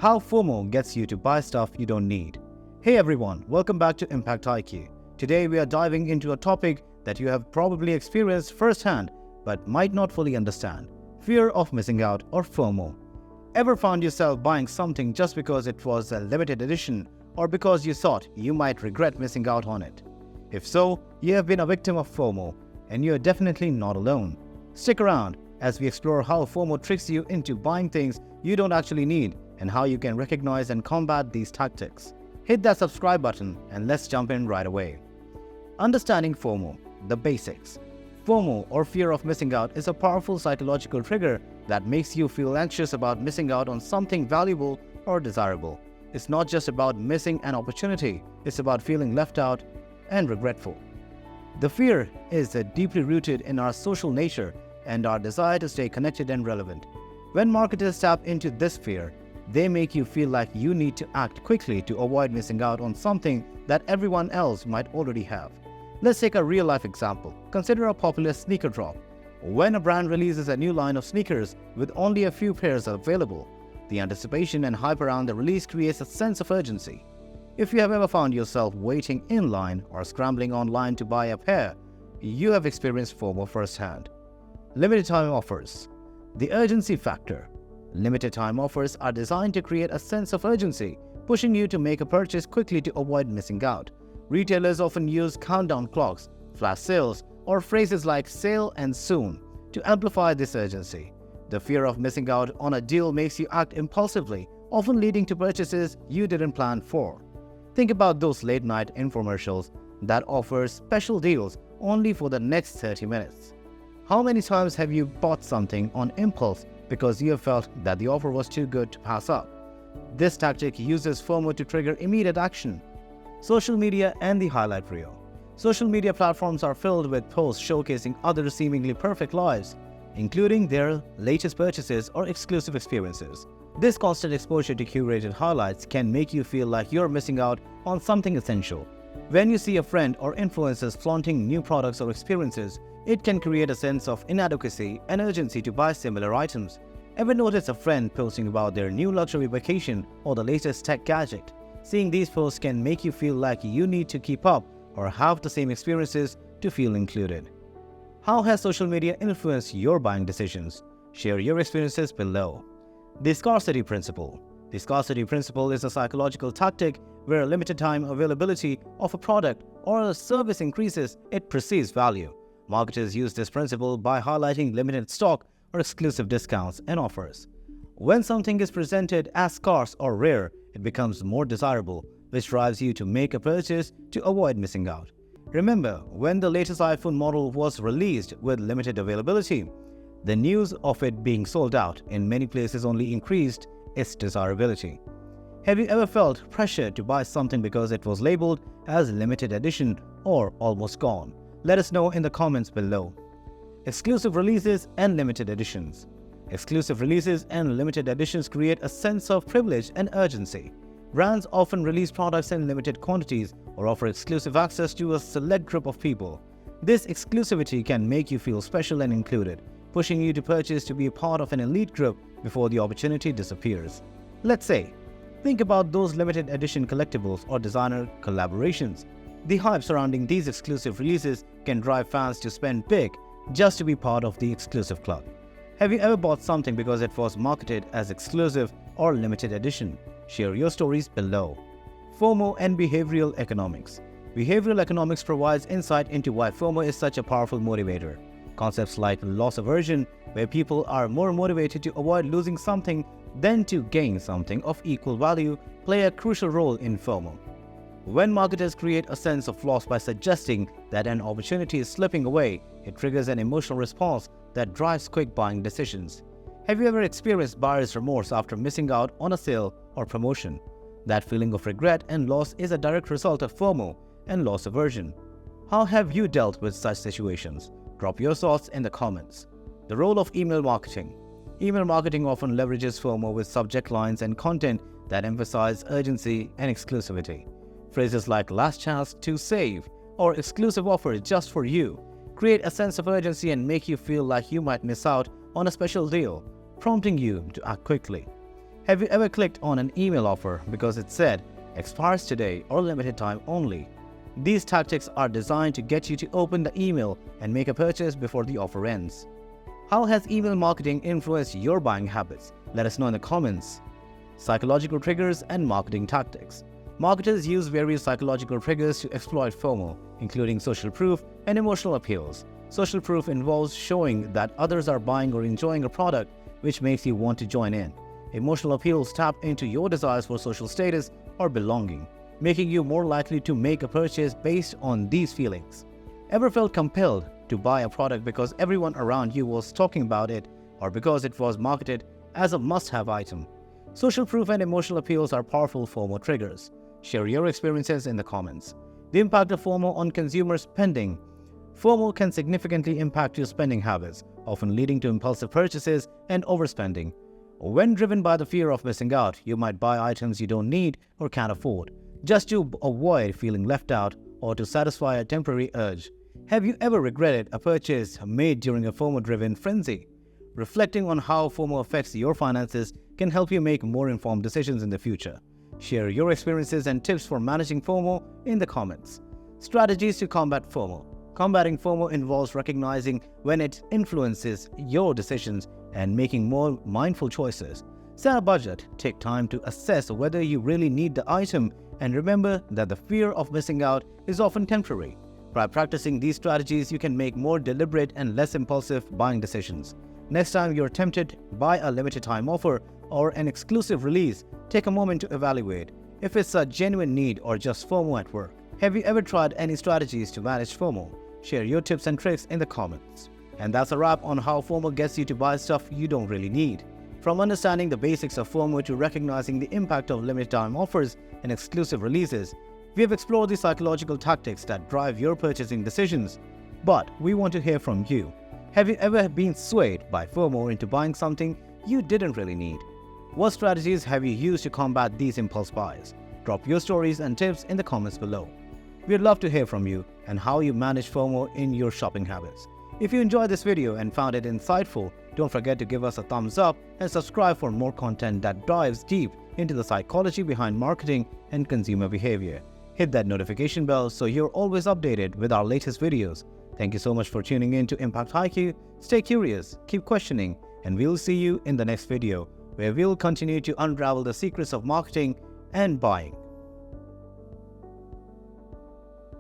How FOMO gets you to buy stuff you don't need. Hey everyone, welcome back to ImpactIQ. Today we are diving into a topic that you have probably experienced firsthand but might not fully understand. Fear of missing out, or FOMO. Ever found yourself buying something just because it was a limited edition or because you thought you might regret missing out on it? If so, you have been a victim of FOMO, and you are definitely not alone. Stick around as we explore how FOMO tricks you into buying things you don't actually need and how you can recognize and combat these tactics. Hit that subscribe button and let's jump in right away. Understanding FOMO, the basics. FOMO, or fear of missing out, is a powerful psychological trigger that makes you feel anxious about missing out on something valuable or desirable. It's not just about missing an opportunity, it's about feeling left out and regretful. The fear is deeply rooted in our social nature and our desire to stay connected and relevant. When marketers tap into this fear, they make you feel like you need to act quickly to avoid missing out on something that everyone else might already have. Let's take a real-life example. Consider a popular sneaker drop. When a brand releases a new line of sneakers with only a few pairs available, the anticipation and hype around the release creates a sense of urgency. If you have ever found yourself waiting in line or scrambling online to buy a pair, you have experienced FOMO firsthand. Limited time offers. The urgency factor. Limited time offers are designed to create a sense of urgency, pushing you to make a purchase quickly to avoid missing out. Retailers often use countdown clocks, flash sales, or phrases like "sale and soon" to amplify this urgency. The fear of missing out on a deal makes you act impulsively, often leading to purchases you didn't plan for. Think about those late-night infomercials that offer special deals only for the next 30 minutes. How many times have you bought something on impulse because you have felt that the offer was too good to pass up? This tactic uses FOMO to trigger immediate action. Social media and the highlight reel. Social media platforms are filled with posts showcasing others' seemingly perfect lives, including their latest purchases or exclusive experiences. This constant exposure to curated highlights can make you feel like you're missing out on something essential. When you see a friend or influencers flaunting new products or experiences, it can create a sense of inadequacy and urgency to buy similar items. Ever notice a friend posting about their new luxury vacation or the latest tech gadget? Seeing these posts can make you feel like you need to keep up or have the same experiences to feel included. How has social media influenced your buying decisions? Share your experiences below. The scarcity principle. The scarcity principle is a psychological tactic where limited time availability of a product or a service increases its perceived value. Marketers use this principle by highlighting limited stock or exclusive discounts and offers. When something is presented as scarce or rare, it becomes more desirable, which drives you to make a purchase to avoid missing out. Remember, when the latest iPhone model was released with limited availability, the news of it being sold out in many places only increased its desirability. Have you ever felt pressure to buy something because it was labeled as limited edition or almost gone? Let us know in the comments below. Exclusive releases and limited editions. Exclusive releases and limited editions create a sense of privilege and urgency. Brands often release products in limited quantities or offer exclusive access to a select group of people. This exclusivity can make you feel special and included, pushing you to purchase to be a part of an elite group before the opportunity disappears. Let's say, think about those limited edition collectibles or designer collaborations. The hype surrounding these exclusive releases can drive fans to spend big just to be part of the exclusive club. Have you ever bought something because it was marketed as exclusive or limited edition? Share your stories below. FOMO and behavioral economics. Behavioral economics provides insight into why FOMO is such a powerful motivator. Concepts like loss aversion, where people are more motivated to avoid losing something than to gain something of equal value, play a crucial role in FOMO. When marketers create a sense of loss by suggesting that an opportunity is slipping away, it triggers an emotional response that drives quick buying decisions. Have you ever experienced buyer's remorse after missing out on a sale or promotion? That feeling of regret and loss is a direct result of FOMO and loss aversion. How have you dealt with such situations? Drop your thoughts in the comments. The role of email marketing. Email marketing often leverages FOMO with subject lines and content that emphasize urgency and exclusivity. Phrases like "last chance to save" or "exclusive offer just for you" create a sense of urgency and make you feel like you might miss out on a special deal, prompting you to act quickly. Have you ever clicked on an email offer because it said, expires today or limited time only? These tactics are designed to get you to open the email and make a purchase before the offer ends. How has email marketing influenced your buying habits? Let us know in the comments. Psychological triggers and marketing tactics. Marketers use various psychological triggers to exploit FOMO, including social proof and emotional appeals. Social proof involves showing that others are buying or enjoying a product, which makes you want to join in. Emotional appeals tap into your desires for social status or belonging, making you more likely to make a purchase based on these feelings. Ever felt compelled to buy a product because everyone around you was talking about it or because it was marketed as a must-have item? Social proof and emotional appeals are powerful FOMO triggers. Share your experiences in the comments. The impact of FOMO on consumer spending. FOMO can significantly impact your spending habits, often leading to impulsive purchases and overspending. When driven by the fear of missing out, you might buy items you don't need or can't afford, just to avoid feeling left out or to satisfy a temporary urge. Have you ever regretted a purchase made during a FOMO-driven frenzy? Reflecting on how FOMO affects your finances can help you make more informed decisions in the future. Share your experiences and tips for managing FOMO in the comments. Strategies to combat FOMO. Combating FOMO involves recognizing when it influences your decisions and making more mindful choices. Set a budget, take time to assess whether you really need the item, and remember that the fear of missing out is often temporary. By practicing these strategies, you can make more deliberate and less impulsive buying decisions. Next time you're tempted by a limited time offer or an exclusive release, take a moment to evaluate if it's a genuine need or just FOMO at work. Have you ever tried any strategies to manage FOMO? Share your tips and tricks in the comments. And that's a wrap on how FOMO gets you to buy stuff you don't really need. From understanding the basics of FOMO to recognizing the impact of limited time offers and exclusive releases, we have explored the psychological tactics that drive your purchasing decisions. But we want to hear from you. Have you ever been swayed by FOMO into buying something you didn't really need? What strategies have you used to combat these impulse buys? Drop your stories and tips in the comments below. We'd love to hear from you and how you manage FOMO in your shopping habits. If you enjoyed this video and found it insightful, don't forget to give us a thumbs up and subscribe for more content that dives deep into the psychology behind marketing and consumer behavior. Hit that notification bell so you're always updated with our latest videos. Thank you so much for tuning in to ImpactIQ. Stay curious, keep questioning, and we'll see you in the next video, where we'll continue to unravel the secrets of marketing and buying.